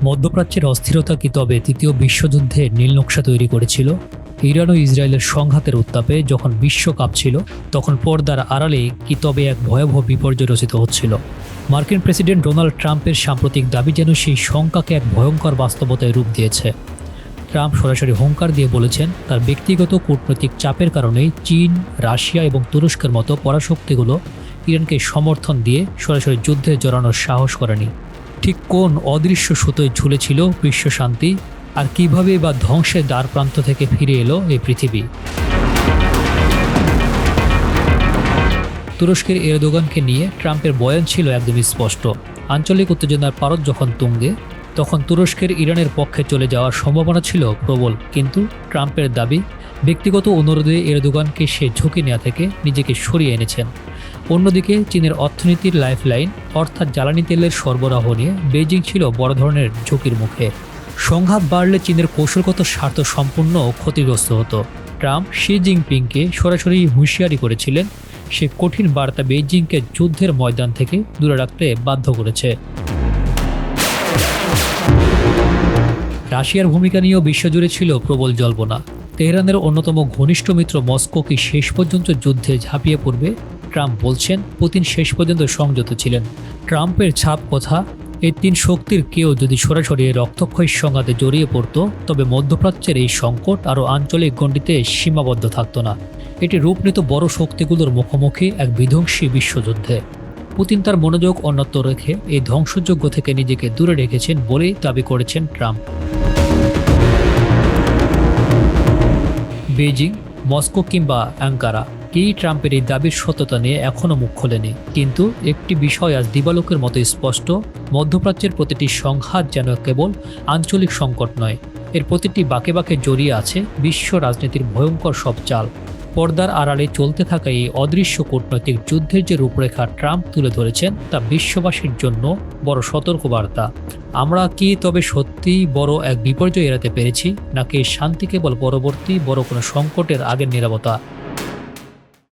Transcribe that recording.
মধ্যপ্রাচ্যের অস্থিরতা কি তবে তৃতীয় বিশ্বযুদ্ধে নীলনকশা তৈরি করেছিল? ইরান ও ইসরায়েলের সংঘাতের উত্তাপে যখন বিশ্ব কাঁপছিল, তখন পর্দার আড়ালে কি তবে এক ভয়াবহ বিপর্যয় রচিত হচ্ছিল? মার্কিন প্রেসিডেন্ট ডোনাল্ড ট্রাম্পের সাম্প্রতিক দাবি যেন সেই শঙ্কাকে এক ভয়ঙ্কর বাস্তবতায় রূপ দিয়েছে। ট্রাম্প সরাসরি হুঙ্কার দিয়ে বলেছেন, তার ব্যক্তিগত কূটনৈতিক চাপের কারণেই চীন, রাশিয়া এবং তুরস্কের মতো পরাশক্তিগুলো ইরানকে সমর্থন দিয়ে সরাসরি যুদ্ধে জড়ানোর সাহস করেনি। ঠিক কোন অদৃশ্য সুতোয় ঝুলেছিল বিশ্ব শান্তি, আর কিভাবে বা ধ্বংসের দ্বারপ্রান্ত থেকে ফিরে এলো এই পৃথিবী? তুরস্কের এরদোগানকে নিয়ে ট্রাম্পের বয়ান ছিল একদমই স্পষ্ট। আঞ্চলিক উত্তেজনার পারদ যখন তুঙ্গে, তখন তুরস্কের ইরানের পক্ষে চলে যাওয়ার সম্ভাবনা ছিল প্রবল। কিন্তু ট্রাম্পের দাবি, ব্যক্তিগত অনুরোধে এরদোগানকে সে ঝুঁকি নেওয়া থেকে নিজেকে সরিয়ে এনেছেন। অন্যদিকে চীনের অর্থনীতির লাইফলাইন অর্থাৎ জ্বালানি তেলের সরবরাহ নিয়ে বেইজিং ছিল বড় ধরনের ঝুঁকির মুখে। সংঘাত বাড়লে চীনের কৌশলগত স্বার্থ সম্পূর্ণ ক্ষতিগ্রস্ত হতো। ট্রাম্প শি জিনপিংকে সরাসরি হুঁশিয়ারি করেছিলেন, সে কঠিন বার্তা বেইজিংকে যুদ্ধের ময়দান থেকে দূরে রাখতে বাধ্য করেছে। রাশিয়ার ভূমিকা নিয়েও বিশ্বজুড়ে ছিল প্রবল জল্পনা। তেহরানের অন্যতম ঘনিষ্ঠ মিত্র মস্কো কি শেষ পর্যন্ত যুদ্ধে ঝাঁপিয়ে পড়বে? ট্রাম্প বলছেন, পুতিন শেষ পর্যন্ত সংযত ছিলেন। ট্রাম্পের ছাপ কথা, এই তিন শক্তির কেউ যদি সরাসরি রক্তক্ষয়ী সংঘাতে জড়িয়ে পড়ত, তবে মধ্যপ্রাচ্যের এই সংকট আরও আঞ্চলিক গণ্ডিতে সীমাবদ্ধ থাকত না। এটি রূপ নিত বড় শক্তিগুলোর মুখোমুখি এক বিধ্বংসী বিশ্বযুদ্ধে। পুতিন তার মনোযোগ অন্যত্র রেখে এই ধ্বংসযজ্ঞ থেকে নিজেকে দূরে রেখেছেন বলেই দাবি করেছেন ট্রাম্প। বেইজিং, মস্কো কিংবা অ্যাঙ্কারা কেই ট্রাম্পের এই দাবির সত্যতা নিয়ে এখনও মুখ খোলেনি। কিন্তু একটি বিষয় আজ দিবালোকের মতো স্পষ্ট, মধ্যপ্রাচ্যের প্রতিটি সংঘাত যেন কেবল আঞ্চলিক সংকট নয়, এর প্রতিটি বাঁকে বাঁকে জড়িয়ে আছে বিশ্ব রাজনীতির ভয়ঙ্কর সব চাল। পর্দার আড়ালে চলতে থাকা এই অদৃশ্য কূটনৈতিক যুদ্ধের যে রূপরেখা ট্রাম্প তুলে ধরেছেন, তা বিশ্ববাসীর জন্য বড় সতর্কবার্তা। আমরা কি তবে সত্যিই বড় এক বিপর্যয় এড়াতে পেরেছি, নাকি শান্তি কেবল পরবর্তী বড় কোনো সংকটের আগের নীরবতা?